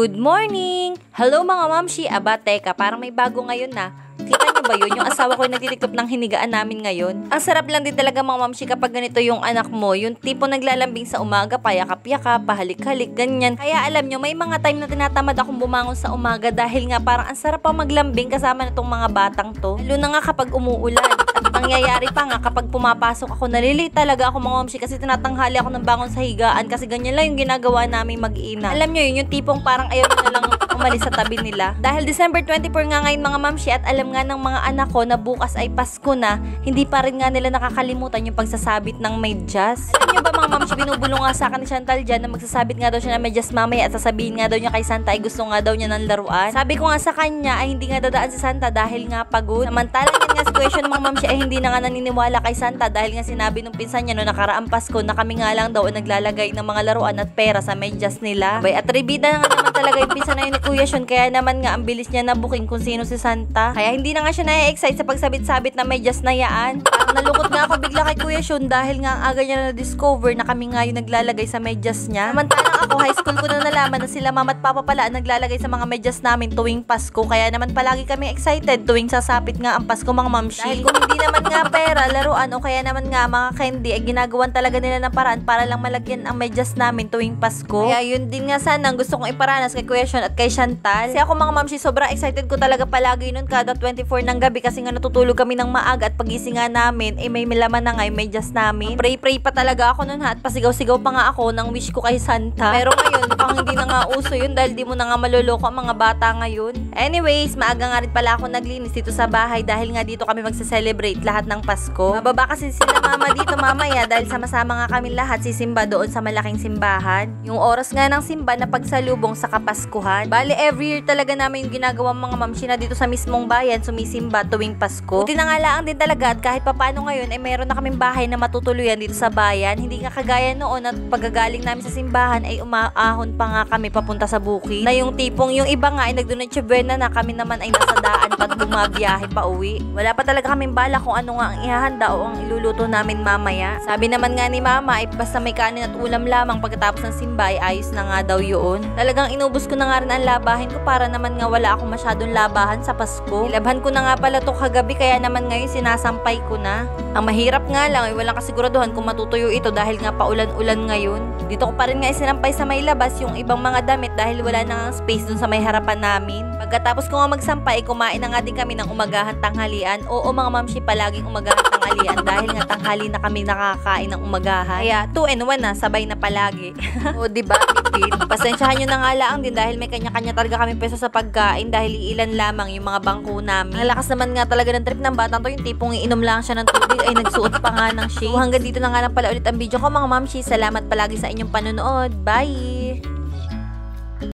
Good morning! Hello mga mamshi! Aba, teka, parang may bago ngayon na. Kita niyo ba yun? Yung asawa ko yung nagtitikop ng hinigaan namin ngayon. Ang sarap lang din talaga mga mamshi kapag ganito yung anak mo. Yung tipo naglalambing sa umaga, payakap-yakap, pahalik-halik, ganyan. Kaya alam nyo, may mga time na tinatamad akong bumangon sa umaga dahil nga parang ang sarap pa maglambing kasama na tong mga batang to. Lalo na nga kapag umuulan. At nangyayari pa nga kapag pumapasok ako, nalilate talaga ako mga mamshi kasi tinatanghali ako ng bangon sa higaan kasi ganyan lang yung ginagawa namin mag-ina. Alam nyo yun, yung tipong parang ayaw na lang umalis sa tabi nila. Dahil December 24 nga ngayon mga mamshi at alam nga ng mga anak ko na bukas ay Pasko na, hindi pa rin nga nila nakakalimutan yung pagsasabit ng medyas. Alam nyo ba mga mamshi, binubulong nga sa akin ni Chantal dyan na magsasabit nga daw siya ng medyas mamaya at sasabihin nga daw niya kay Santa ay gusto nga daw niya ng laruan. Sabi ko nga sa kanya ay hindi nga dadaan si Santa dahil nga pagod. Samantalang yan nga situation mga mamshi ay hindi na nga naniniwala kay Santa dahil nga sinabi nung pinsan niya no nakaraang Pasko na kami nga lang daw naglalagay ng mga laruan at pera sa medyas nila. Bay, atribida na nga naman talaga yung pinsan na yun ni Kuya Sean, kaya naman nga ang bilis niya na booking kung sino si Santa. Kaya hindi na nga siya na-excite sa pagsabit-sabit na medyas na yaan. Parang nalungkot nga ako bigla kay Kuya Sean dahil nga ang aga niya na-discover na kami nga yung naglalagay sa medyas niya. Samantalang ako, high school ko na nalaman na sila mama at papa pala ang naglalagay sa mga medyas namin tuwing Pasko. Kaya naman palagi kami excited tuwing sasapit nga ang Pasko mga mamshi. Dahil kung hindi naman nga pera, laruan o kaya naman nga mga candy ay ginagawan talaga nila ng paraan para lang malagyan ang medyas namin tuwing Pasko. Kaya yun din nga sana ang gusto kong iparanas kay Kuya Sean at kay Chantal. Kasi ako mga mamshi, sobrang excited ko talaga palagi nun kada 24 ng gabi kasi nga natutulog kami ng maaga at pagising nga namin may laman na nga yung medyas namin. Pray pa talaga ako nun ha at pasigaw-sigaw pa nga ako ng wish ko kay Santa. Pero ngayon mukhang hindi na nga uso yun dahil di mo na nga maloloko ang mga bata ngayon. Anyways, maaga nga rin pala ako naglinis dito sa bahay dahil nga dito kami magse-celebrate lahat ng Pasko. Mababa kasi sila mama dito mamaya dahil sama-sama nga kami lahat sisimba doon sa malaking simbahan. Yung oras nga ng simba na pagsalubong sa Kapaskuhan. Bali, every year talaga namin yung ginagawa mga mamshi na dito sa mismong bayan sumisimba tuwing Pasko. Buti na nga lang din talaga at kahit papano ngayon ay meron na kaming bahay na matutuluyan dito sa bayan. Hindi nga kagaya noon at pagkagaling namin sa simbahan ay umaahon pa nga kami papunta sa bukid. Na yung tipong yung iba nga ay nagdonate buena na kami naman ay nasa daan pa't bumabiyahe pa uwi. Wala pa talaga kaming bala kung ano nga ang ihahanda o ang iluluto namin mamaya. Sabi naman nga ni mama ay basta may kanin at ulam lamang pagkatapos ng simba ay ayos na nga daw yun. Talagang inubos ko na nga rin ang labahin ko para naman nga wala akong masyadong labahan sa Pasko. Ilabhan ko na nga pala to kagabi kaya naman ngayon sinasampay ko na. Ang mahirap nga lang ay walang kasiguraduhan kung matutuyo ito dahil nga paulan-ulan ngayon. Dito ko pa rin nga isinampay sa may labas yung ibang mga damit dahil wala na nga space dun sa may harapan namin. Pagkatapos ko nga magsampay, kumain na nga din kami ng umagahan tanghalian. Oo mga mamshi, palaging umagahan tanghalian dahil nga tanghali na kami nakakain ng umagahan. Kaya 2 and 1 na, sabay na palagi. O diba, tipid? Pasensyahan nyo na nga lang din dahil may kanya-kanya talaga kami peso sa pagkain dahil iilan lamang yung mga bangko namin. Ang lakas naman nga talaga ng trip ng batang to, yung tipong iinom lang siya ng tubig ay nagsuot pa nga ng shade. So hanggang dito na nga lang pala ulit ang video ko mga mamshi. Salamat palagi sa inyong panonood. Bye!